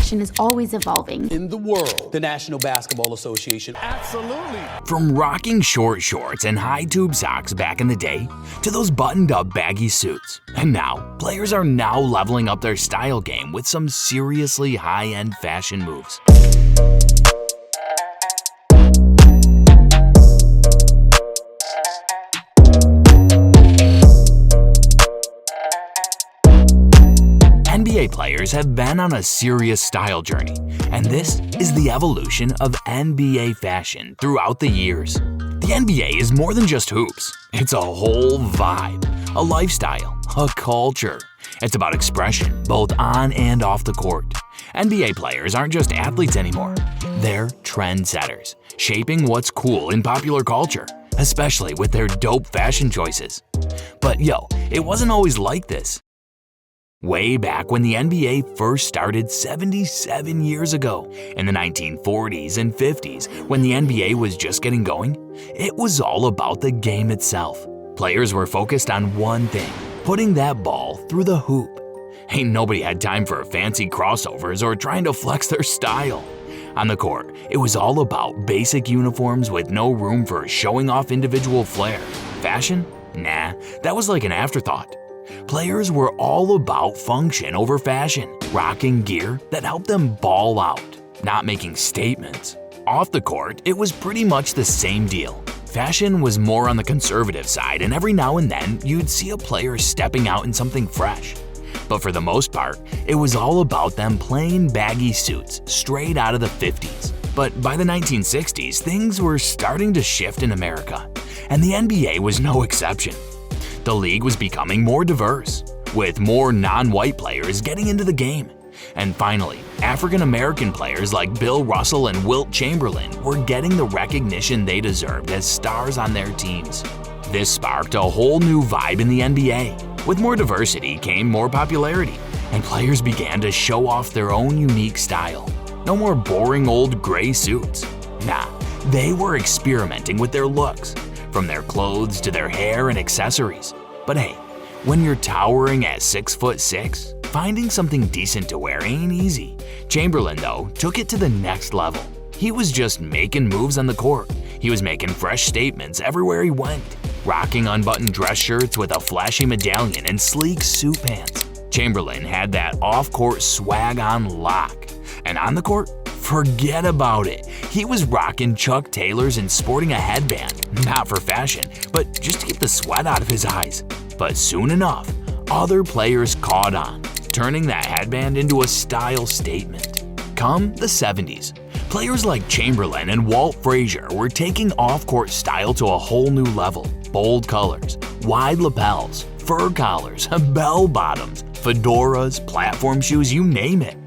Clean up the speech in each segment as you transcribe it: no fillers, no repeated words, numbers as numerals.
fashion is always evolving. In the world, the National Basketball Association. Absolutely. From rocking short shorts and high tube socks back in the day to those buttoned up baggy suits. And now, players are now leveling up their style game with some seriously high-end fashion moves. NBA players have been on a serious style journey, and this is the evolution of NBA fashion throughout the years. The NBA is more than just hoops. It's a whole vibe, a lifestyle, a culture. It's about expression, both on and off the court. NBA players aren't just athletes anymore. They're trendsetters, shaping what's cool in popular culture, especially with their dope fashion choices. But it wasn't always like this. Way back when the NBA first started 77 years ago, in the 1940s and 50s, when the NBA was just getting going, it was all about the game itself. Players were focused on one thing, putting that ball through the hoop. Ain't nobody had time for fancy crossovers or trying to flex their style. On the court, it was all about basic uniforms with no room for showing off individual flair. Fashion? Nah, that was like an afterthought. Players were all about function over fashion, rocking gear that helped them ball out, not making statements. Off the court, it was pretty much the same deal. Fashion was more on the conservative side, and every now and then you'd see a player stepping out in something fresh. But for the most part, it was all about them plain baggy suits straight out of the 50s. But by the 1960s, things were starting to shift in America, and the NBA was no exception. The league was becoming more diverse, with more non-white players getting into the game. And finally, African-American players like Bill Russell and Wilt Chamberlain were getting the recognition they deserved as stars on their teams. This sparked a whole new vibe in the NBA. With more diversity came more popularity, and players began to show off their own unique style. No more boring old gray suits. Nah, they were experimenting with their looks, from their clothes to their hair and accessories. But hey, when you're towering at 6'6", finding something decent to wear ain't easy. Chamberlain, though, took it to the next level. He was just making moves on the court. He was making fresh statements everywhere he went, rocking unbuttoned dress shirts with a flashy medallion and sleek suit pants. Chamberlain had that off-court swag on lock. And on the court, forget about it. He was rocking Chuck Taylors and sporting a headband, not for fashion, but just to get the sweat out of his eyes. But soon enough, other players caught on, turning that headband into a style statement. Come the 70s, players like Chamberlain and Walt Frazier were taking off-court style to a whole new level. Bold colors, wide lapels, fur collars, bell bottoms, fedoras, platform shoes, you name it.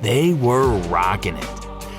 They were rocking it.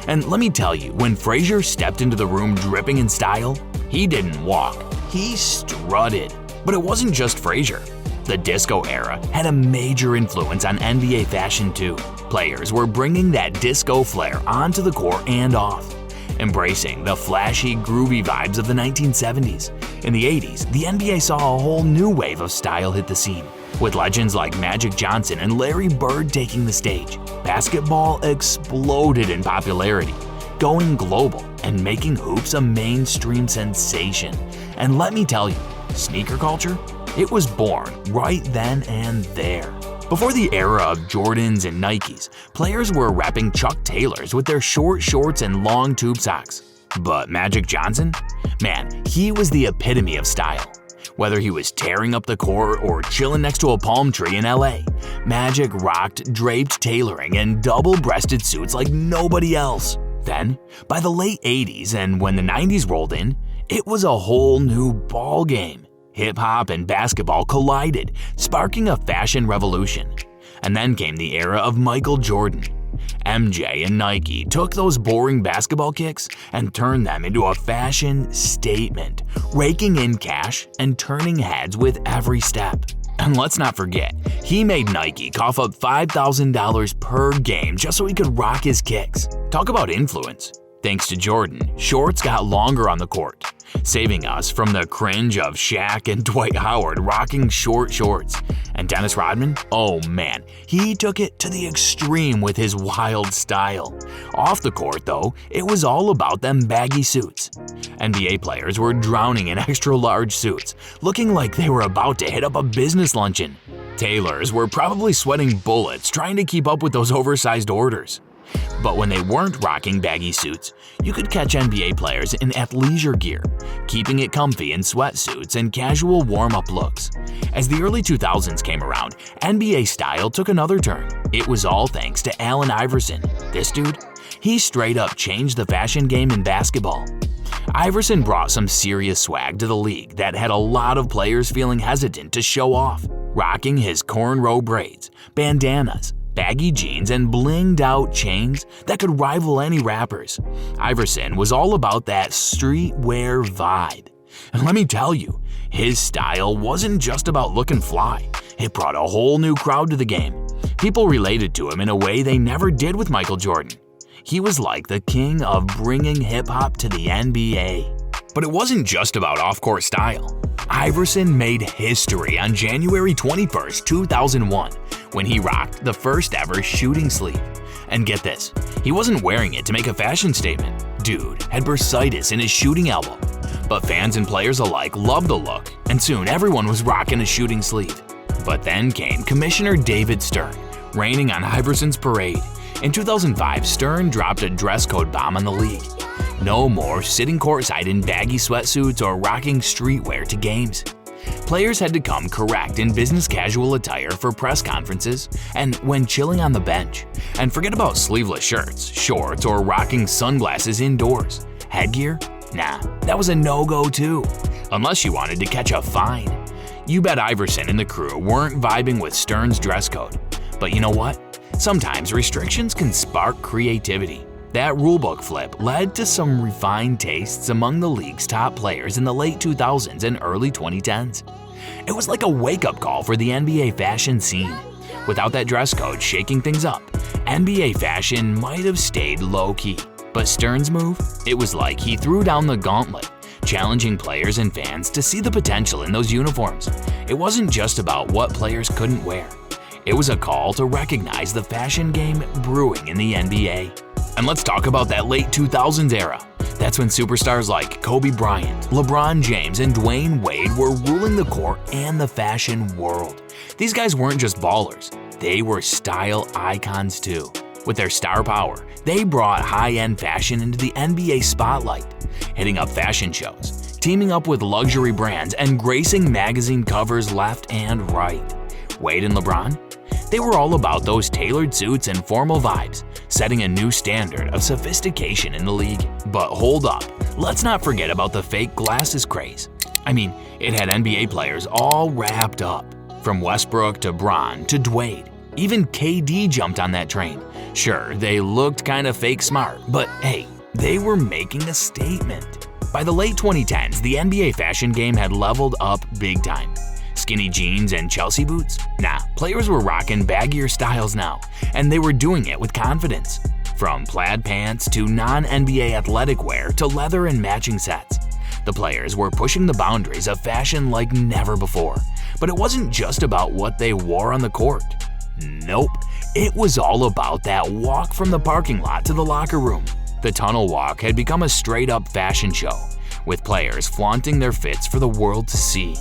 And let me tell you, when Frazier stepped into the room dripping in style, he didn't walk, he strutted. But it wasn't just Frazier. The disco era had a major influence on NBA fashion too. Players were bringing that disco flair onto the court and off, embracing the flashy, groovy vibes of the 1970s. In the 80s, the NBA saw a whole new wave of style hit the scene, with legends like Magic Johnson and Larry Bird taking the stage. Basketball exploded in popularity, going global and making hoops a mainstream sensation. And let me tell you, sneaker culture, it was born right then and there. Before the era of Jordans and Nikes, players were repping Chuck Taylors with their short shorts and long tube socks. But Magic Johnson? Man, he was the epitome of style. Whether he was tearing up the court or chilling next to a palm tree in LA, Magic rocked draped tailoring and double-breasted suits like nobody else. Then, by the late 80s and when the 90s rolled in, it was a whole new ball game. Hip-hop and basketball collided, sparking a fashion revolution. And then came the era of Michael Jordan. MJ and Nike took those boring basketball kicks and turned them into a fashion statement, raking in cash and turning heads with every step. And let's not forget, he made Nike cough up $5,000 per game just so he could rock his kicks. Talk about influence. Thanks to Jordan, shorts got longer on the court, saving us from the cringe of Shaq and Dwight Howard rocking short shorts. And Dennis Rodman, oh man, he took it to the extreme with his wild style. Off the court though, it was all about them baggy suits. NBA players were drowning in extra large suits, looking like they were about to hit up a business luncheon. Tailors were probably sweating bullets trying to keep up with those oversized orders. But when they weren't rocking baggy suits, you could catch NBA players in athleisure gear, keeping it comfy in sweatsuits and casual warm-up looks. As the early 2000s came around, NBA style took another turn. It was all thanks to Allen Iverson. This dude, he straight up changed the fashion game in basketball. Iverson brought some serious swag to the league that had a lot of players feeling hesitant to show off, rocking his cornrow braids, bandanas, baggy jeans, and blinged out chains that could rival any rappers. Iverson was all about that streetwear vibe. And let me tell you, his style wasn't just about looking fly. It brought a whole new crowd to the game. People related to him in a way they never did with Michael Jordan. He was like the king of bringing hip-hop to the NBA. But it wasn't just about off-court style. Iverson made history on January 21, 2001, when he rocked the first ever shooting sleeve. And get this, he wasn't wearing it to make a fashion statement. Dude had bursitis in his shooting elbow. But fans and players alike loved the look, and soon everyone was rocking a shooting sleeve. But then came Commissioner David Stern, raining on Iverson's parade. In 2005, Stern dropped a dress code bomb on the league. No more sitting courtside in baggy sweatsuits or rocking streetwear to games. Players had to come correct in business casual attire for press conferences and when chilling on the bench. And forget about sleeveless shirts, shorts, or rocking sunglasses indoors. Headgear? Nah, that was a no-go too, unless you wanted to catch a fine. You bet Iverson and the crew weren't vibing with Stern's dress code. But you know what? Sometimes restrictions can spark creativity. That rulebook flip led to some refined tastes among the league's top players in the late 2000s and early 2010s. It was like a wake-up call for the NBA fashion scene. Without that dress code shaking things up, NBA fashion might have stayed low-key. But Stern's move? It was like he threw down the gauntlet, challenging players and fans to see the potential in those uniforms. It wasn't just about what players couldn't wear. It was a call to recognize the fashion game brewing in the NBA. And let's talk about that late 2000s era. That's when superstars like Kobe Bryant, LeBron James, and Dwayne Wade were ruling the court and the fashion world. These guys weren't just ballers, they were style icons too. With their star power, they brought high-end fashion into the NBA spotlight, hitting up fashion shows, teaming up with luxury brands, and gracing magazine covers left and right. Wade and LeBron? They were all about those tailored suits and formal vibes, setting a new standard of sophistication in the league. But hold up, let's not forget about the fake glasses craze. I mean, it had NBA players all wrapped up, from Westbrook to Bron to Dwayne. Even KD jumped on that train. Sure, they looked kinda fake smart, but hey, they were making a statement. By the late 2010s, the NBA fashion game had leveled up big time. Skinny jeans and Chelsea boots? Nah, players were rocking baggier styles now, and they were doing it with confidence. From plaid pants to non-NBA athletic wear to leather and matching sets. The players were pushing the boundaries of fashion like never before. But it wasn't just about what they wore on the court. Nope, it was all about that walk from the parking lot to the locker room. The tunnel walk had become a straight-up fashion show, with players flaunting their fits for the world to see.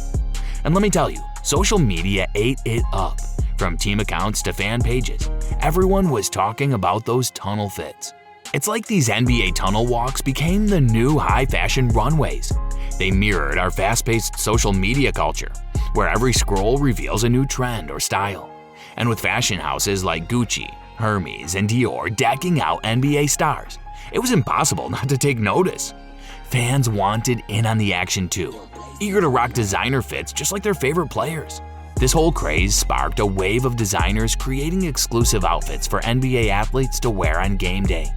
And let me tell you, social media ate it up. From team accounts to fan pages, everyone was talking about those tunnel fits. It's like these NBA tunnel walks became the new high-fashion runways. They mirrored our fast-paced social media culture, where every scroll reveals a new trend or style. And with fashion houses like Gucci, Hermes, and Dior decking out NBA stars, it was impossible not to take notice. Fans wanted in on the action too, eager to rock designer fits just like their favorite players. This whole craze sparked a wave of designers creating exclusive outfits for NBA athletes to wear on game day,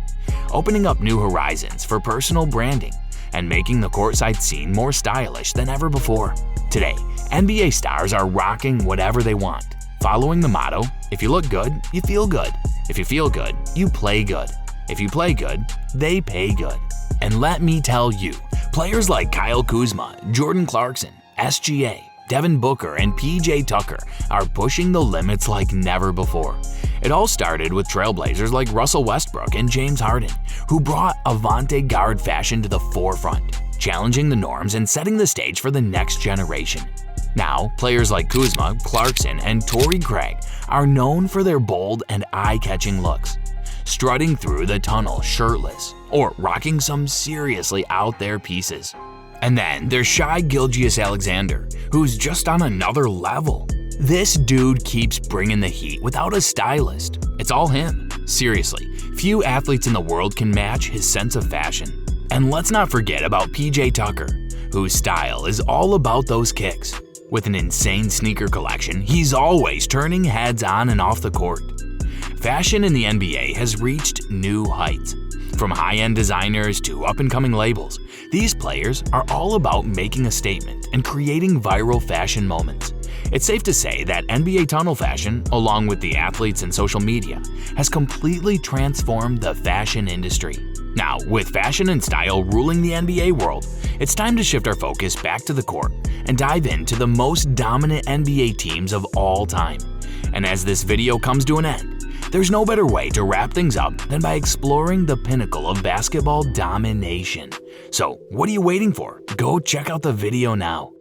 opening up new horizons for personal branding and making the courtside scene more stylish than ever before. Today, NBA stars are rocking whatever they want, following the motto, if you look good, you feel good. If you feel good, you play good. If you play good, they pay good. And let me tell you, players like Kyle Kuzma, Jordan Clarkson, SGA, Devin Booker, and PJ Tucker are pushing the limits like never before. It all started with trailblazers like Russell Westbrook and James Harden, who brought avant-garde fashion to the forefront, challenging the norms and setting the stage for the next generation. Now, players like Kuzma, Clarkson, and Torrey Craig are known for their bold and eye-catching looks, strutting through the tunnel shirtless or rocking some seriously out there pieces. And then there's Shai Gilgeous-Alexander, who's just on another level. This dude keeps bringing the heat without a stylist. It's all him. Seriously, few athletes in the world can match his sense of fashion. And let's not forget about PJ Tucker, whose style is all about those kicks. With an insane sneaker collection, he's always turning heads on and off the court. Fashion in the NBA has reached new heights. From high-end designers to up-and-coming labels, these players are all about making a statement and creating viral fashion moments. It's safe to say that NBA tunnel fashion, along with the athletes and social media, has completely transformed the fashion industry. Now, with fashion and style ruling the NBA world, it's time to shift our focus back to the court and dive into the most dominant NBA teams of all time. And as this video comes to an end, there's no better way to wrap things up than by exploring the pinnacle of basketball domination. So, what are you waiting for? Go check out the video now.